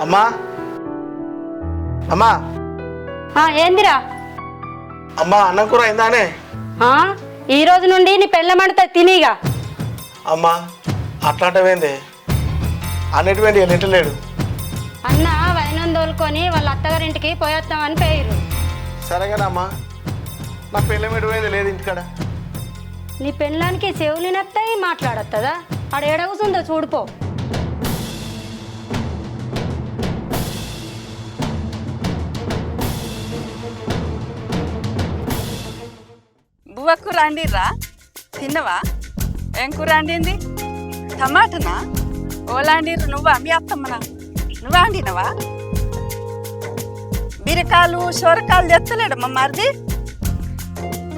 అమ్మా అమ్మా ఏందిరా? అమ్మా అన్నం కూర అయిందానే? ఈ రోజు నుండి నీ పెళ్ళమంట తినిగా. అమ్మా అట్లాంటివేంది? అన్నిటివేంటి వెళ్ళలేడు. అన్న వైనం తోలుకొని వాళ్ళ అత్తగారింటికి పోయేస్తామని పేరు. సరేగానమ్మా, నా పెళ్ళం ఎటువైంది లేదు ఇంటికాడ. నీ పెళ్ళానికి చెవులినత్తాయి మాట్లాడొస్తుందా? ఆడ ఏడగుతుందో చూడుపో. బువ్వ కూర వండిర్రా? తిన్నవా? ఏం కూర వండింది? టమాటనా? ఓలాండిర్రు నువ్వా మీ అత్తమ్మనా? నువ్వా వండినవా? బీరకాయలు సొరకాయలు తెత్తలేడమ్మా మరిది?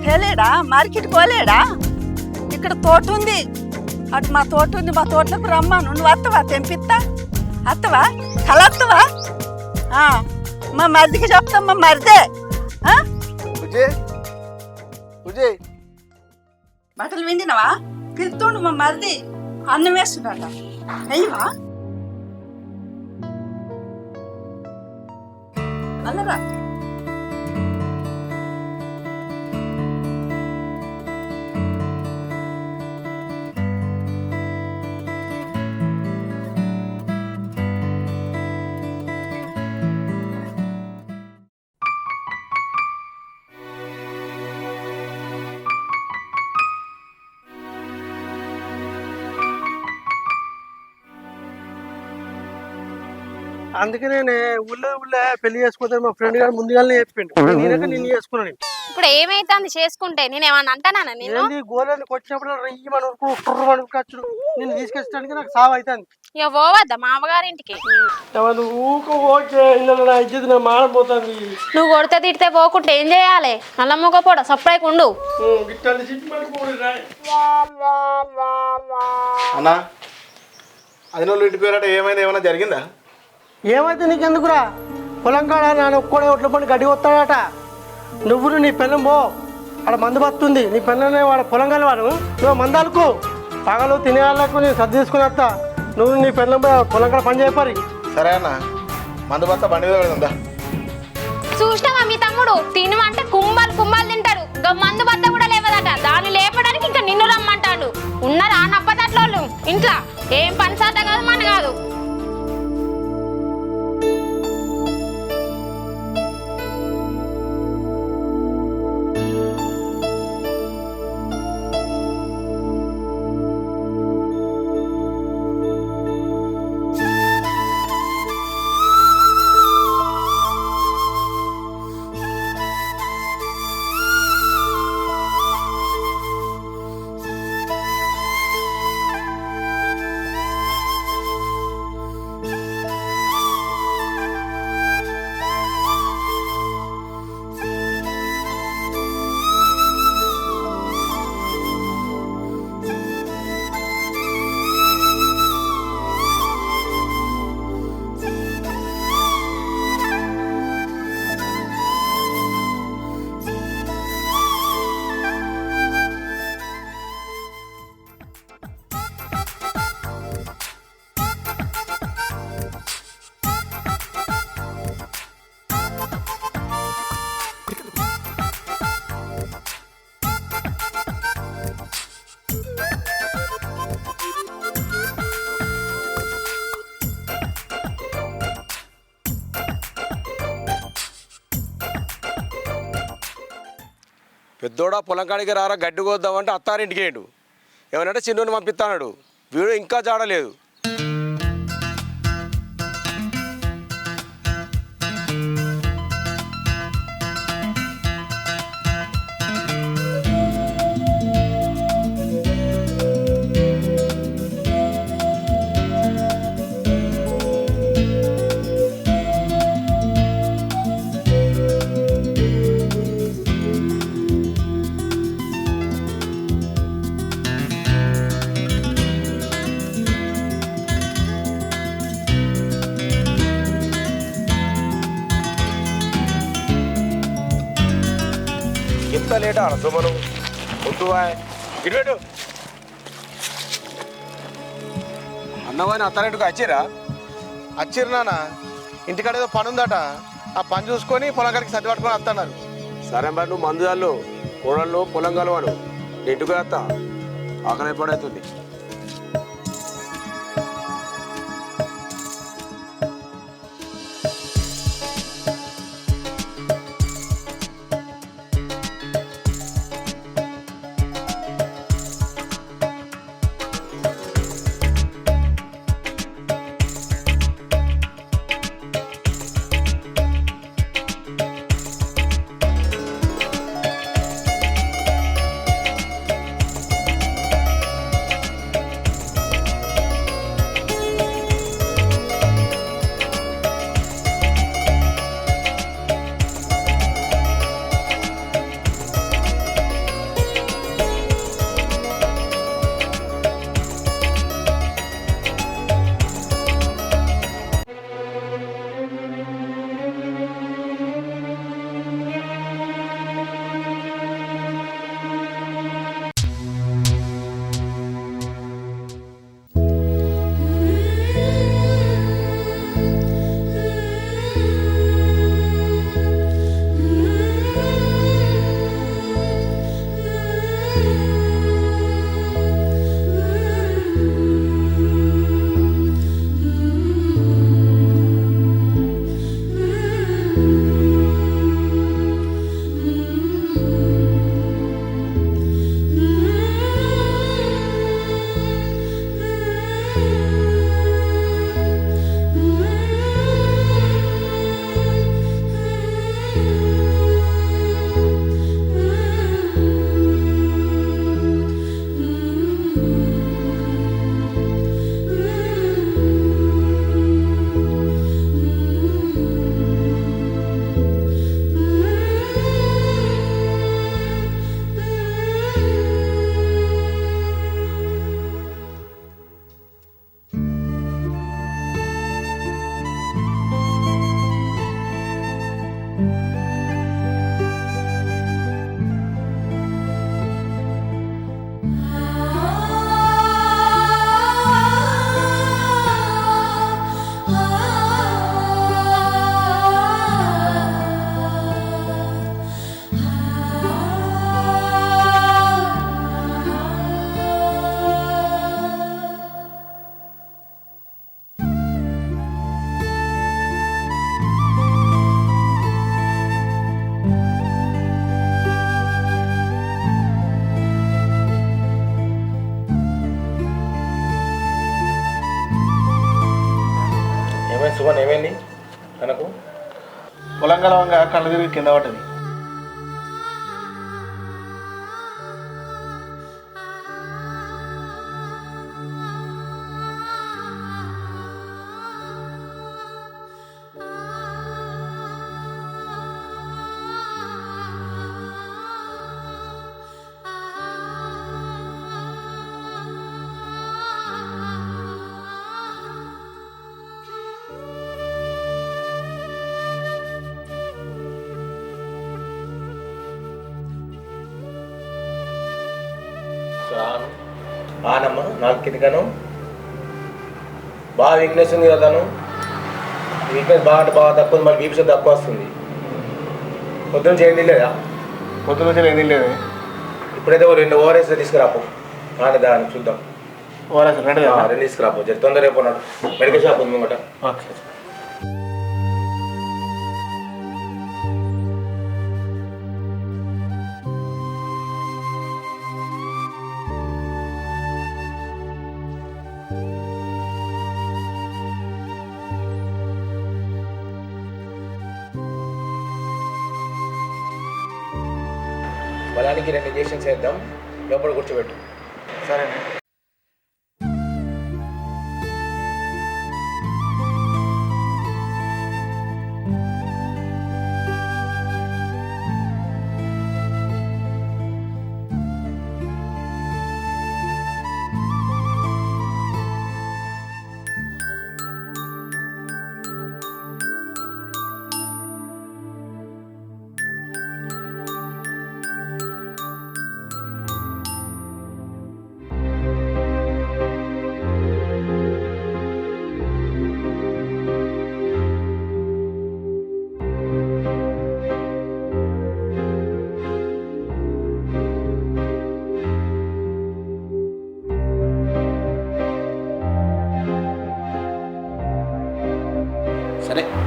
తేలేడా? మార్కెట్ పోలేడా? ఇక్కడ తోట ఉంది, అటు మా తోట ఉంది, మా తోటలకు రమ్మాను. నువ్వు అత్తవా? తెంపిస్తా. అత్తవా? కలత్తవా? మా మరిదికి చెప్తామ్మా మరిదే. బట్టలు విండినవా? పిలుతుండు మా మరిది, అన్నం వేస్తున్నట. అయ్యవా అల్లరా? అందుకనే ఊళ్ళో పెళ్లి చేసుకుంటాను మా ఫ్రెండ్ గారు ముందుగానే చెప్పిండు. నేనక నిన్ను చేసుకున్నాను. ఇప్పుడు ఏమైతుంది చేసుకుంటే? నేనేమన్నా అంటానా? నేను గోళానికి వచ్చినప్పుడు రెయ్యి మనకు నిన్ను తీసుకొచ్చడానికి నాకు సావు అవుతుంది. ఇక పోవద్దా మా అమ్మగారింటికి? ఓకే ఇజ్జత్ నా మానపోతుంది. నువ్వు కొడితే తిడితే పోకుంటే ఏం చేయాలి? నల్లమ్మకపోవడం సప్లైకి ఉండు. అన్నా అది నువ్వు ఇంటి పేరట ఏమైనా జరిగిందా? ఏమైతే నీకెందుకురా? పొలం కాడ నాన్న ఒక్కడే ఒట్ల పని గడ్డి వస్తాడట. నువ్వు నీ పెళ్ళం పో, ఆడ మందు బతుంది. నీ పెళ్ళనే వాడు పొలం కాని వాడు. నువ్వు మందాలకు పగలు తినే వాళ్ళకు నేను సర్ది తీసుకుని వస్తా. నువ్వు నీ పెళ్ళం పొలం కాడ పని చేయపరి. సరే అన్న, మందు బత్త బండి మీద పెడుతుందా? చూసినావా మీ తమ్ముడు? తినమంటే కుమ్మలు తింటాడు. మందు బద్ద కూడా లేవదట. దాన్ని లేపడానికి ఇంకా నిన్ను రమ్మంటాడు. ఉన్నారా నప్పతట్లోళ్ళు ఇంట్లో? ఏం పని సాట కాదు మన కాదు. పెద్దోడా పొలం కాడికి రారా గడ్డి కోద్దామంటే అత్తారింటికి వేయండు. ఏమనంటే చిన్నుని పంపిస్తాడు. వీడు ఇంకా జాడలేదు. ఎంత లేటా సుమను? వద్దువా ఇటు అన్నవాని అత్తారింటికి వచ్చిరా? వచ్చిరు నాన్న. ఇంటికాడ ఏదో పని ఉందట, ఆ పని చూసుకొని పొలం కాడికి సర్ది పట్టుకొని వస్తున్నారు. సరే మరి నువ్వు మందు చాలు కూడళ్ళు పొలం కలవాడు ఇంటికి వస్తా ఆకలి ఎప్పుడవుతుంది. సుమన్ ఏమైంది తనకు? పొలం గలవంగా కళ్ళు తిరిగి కింద పడ్డది. ఆనమ్మా నాకు కిందికను బాగా వీక్నెస్ ఉంది కదా, వీక్నెస్ బాగా అంటే బాగా తక్కువ, మళ్ళీ బీపీ తక్కువ వస్తుంది. పొద్దున్న చేయండి లేదా? పొద్దున నుంచి ఏం తినలేదు. ఇప్పుడైతే 2 ఓఆర్ఎస్ తీసుకురాపు, కానీ దాన్ని చూద్దాం. ఓఆర్ఎస్ 2 తీసుకురాపు, జర తొందర రేపు ఉన్నాడు మెడికల్ షాప్ ఉంది ముంగట. ఓకే. బలానికి 2 ఇంజెక్షన్స్ వేద్దాం, లోపల కూర్చోబెట్టు. సరే.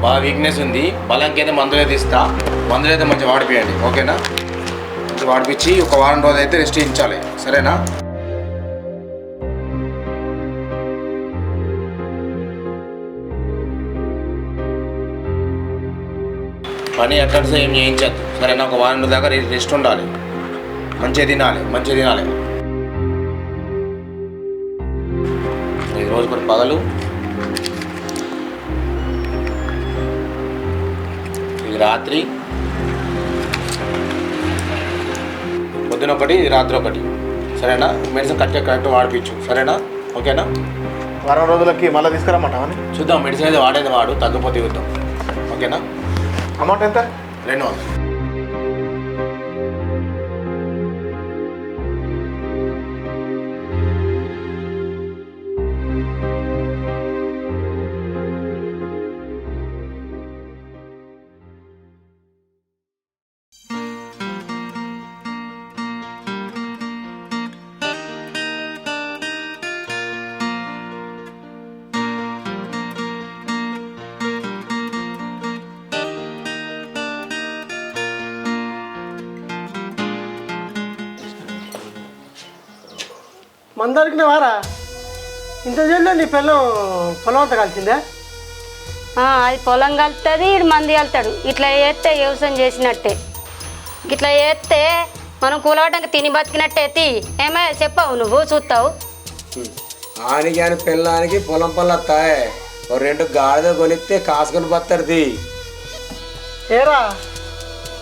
బాగా వీక్నెస్ ఉంది, బలంకి అయితే మందులు అయితే ఇస్తా. మందులు అయితే మంచిగా వాడిపియండి, ఓకేనా? మంచిగా వాడిపించి ఒక వారం రోజులు అయితే రెస్ట్ ఇచ్చాలి, సరేనా? పని ఎక్కడ ఏం చేయించద్దు, సరేనా? ఒక వారం దాకా రెస్ట్ ఉండాలి, మంచిగా తినాలి. 5 రోజులు కూడా పగలు, ఇది రాత్రి, పొద్దున ఒకటి, రాత్రి ఒకటి, సరేనా? మెడిసిన్ కరెక్ట్ వాడిపించు, సరేనా? ఓకేనా? వారం రోజులకి మళ్ళీ తీసుకురమ్మంటావని చూద్దాం, మెడిసిన్ అయితే వాడేది వాడు, తగ్గిపోతే చూద్దాం, ఓకేనా? అమౌంట్ ఎంత? 200. మందరికి వారా ఇంత చేయాలి నీ పిల్లం పొలం అంతా కలిసిందే. అది పొలం కలుతుంది, ఇటు మంది కలుతాడు. ఇట్లా చేస్తే వ్యవసాయం చేసినట్టే. ఇట్లా చేస్తే మనం కూలవడానికి తిని బతికినట్టే. ఏమయ్యా చెప్పావు, నువ్వు చూస్తావు. ఆనికి అని పిల్లానికి పొలం పళ్ళు వస్తాయి. 2 గాడిద కొనిస్తే కాసుకొని బత్తరుది. ఏరా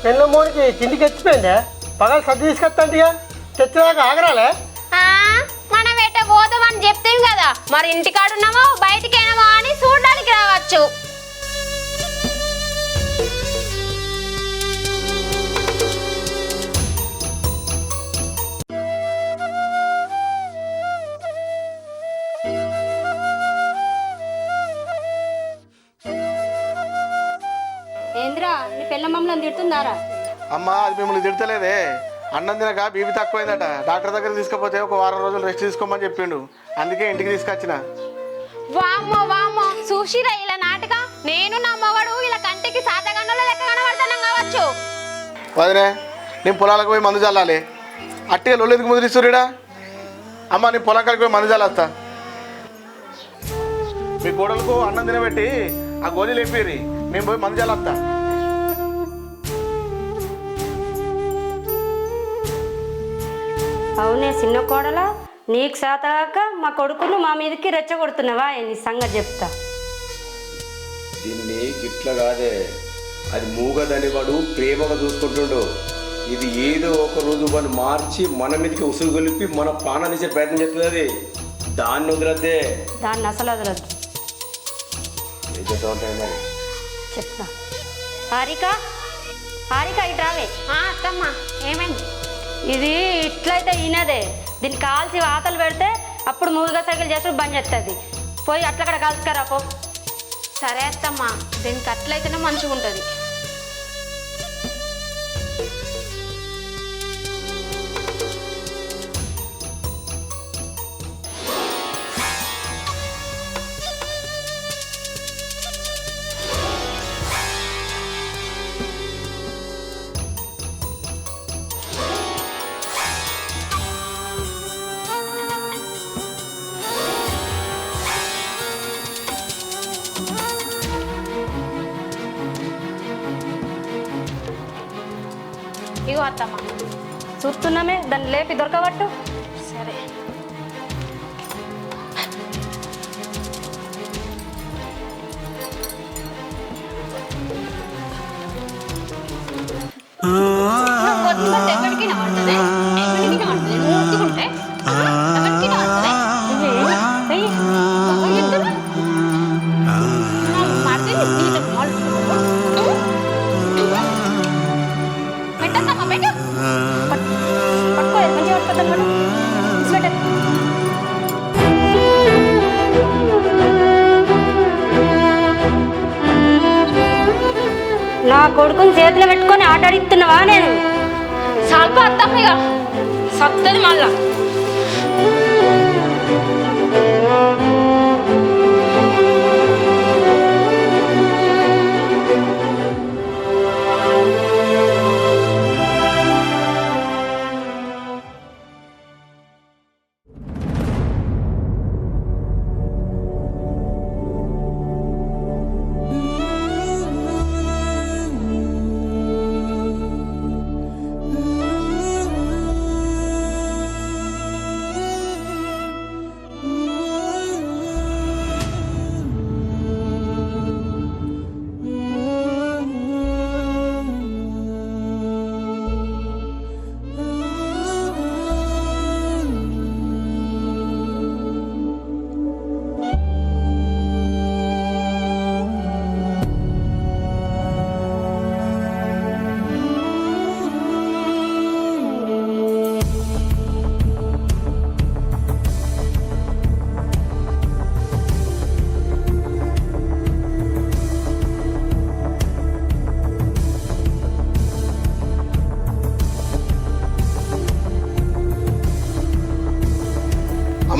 పిల్లం మోనికి తిండికి ఎత్తిపోయిందే, పగలు సర్ది తీసుకొస్తాంటిగా, తెచ్చేదాకా ఆగరాలే. మనం ఎట్ట పోతామని చెప్తాం కదా, మరి ఇంటికాడున్నామో బయటికేనామో అని చూడడానికి రావచ్చు. ఏంద్రా నీ పిల్ల మమ్మల్ని తిడుతుందారా? అమ్మ అది మిమ్మల్ని తిడతలేదే, అన్నం తినక బీపీ తక్కువైందట. డాక్టర్ దగ్గర తీసుకపోతే ఒక వారం రోజులు రెస్ట్ తీసుకోమని చెప్పిండు, అందుకే ఇంటికి తీసుకొచ్చిన. వామ్మో చూసిరా ఇలా నాటక. నేను నా మొగడు ఇలా కంటికి సాతగన్నుల లెక్క కనబడతానం కావచ్చు. వదినే నేను పొలాలకు పోయి మందు చల్లాలి, అట్టిగా లొల్లెందుకు ముదిరిస్తురీడా? అమ్మ నేను పొలం కాడికి పోయి మందు చల్లేస్తా. మీ కోడలకు అన్నం తినబెట్టి ఆ గోళీలు లేపిరి, మేము పోయి మందు చల్లేస్తా. అవునే చిన్న కోడలా, నీకు శాతగాక మా కొడుకును మా మీదకి రెచ్చగొడుతున్నావా? నీ సంగతి చెప్తా. దీన్ని గిట్ల కాదే, అది మూగదని వాడు ప్రేమగా చూసుకుంటుండు. ఇది ఏదో ఒక రోజు వాడు మార్చి మన మీదకి ఉసురు గొలిపి మన ప్రాణాన్ని ఇచ్చే ప్రయత్నం చేస్తుంది. అది దాన్ని వదలద్దే, దాన్ని అసలు వదలద్దు. ఏం చేస్తా ఉంటాయి మరి చెప్తా. హారిక ఇటు రావే. అత్తమ్మ ఏమైంది? ఇది ఇట్లయితే ఈయనదే, దీన్ని కాల్చి వాతలు పెడితే అప్పుడు మూలుగా సైకిల్ చేసుడు బంద్ చేస్తుంది. పోయి అట్లక్కడ కాల్చుకరా పో. సరే అత్తమ్మ, దీనికి అట్లయితేనే మంచిగా ఉంటుంది. ఇగో అత్తమ్మ, చూస్తున్నామే, దాన్ని లేపి దొరకబట్టు. సరే. ఎక్కడికి నడుతుంది, ఎక్కడికి నడుతుంది, నువ్వు ఒత్తుకుంటే ఎక్కడికి నడుతుంది. పెట్టద్దమ్మా, పెట్టు. పట్టుకో, మంచిగా పట్టుకోద్దాం. నా కొడుకుని చేతిలో పెట్టుకొని ఆటాడిస్తున్నావా? నేను సాల్ప అత్తమ్మ, ఇక సత్తది మళ్ళా.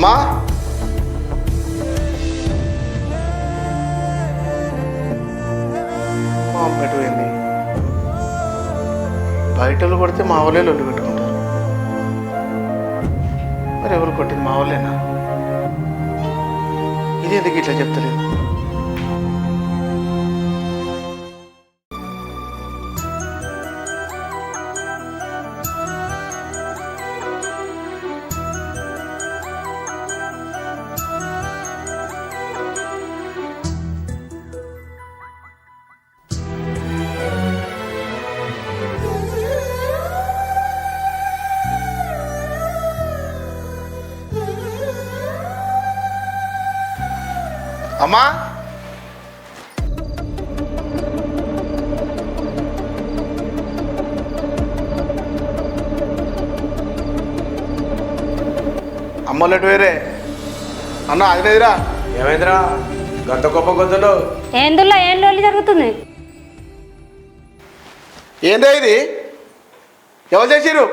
అమ్మా మా అమ్మ ఎటు పోయింది? బయటలు కొడితే మా వాళ్ళే లొల్లి పెట్టుకుంటారు. మరి ఎవరు కొట్టింది? మా వాళ్ళేనా? ఇది ఎందుకు ఇట్లా చెప్తలేదు? అమ్మా అమ్మోళ్ళెటు వేరే అన్న అది లేదురా. ఏమైందిరా గంత గొప్ప గొంతులు? ఏందుల్లో ఏం లొల్లి జరుగుతుంది? ఏందా ఇది? ఎవరు చేసిర్రు?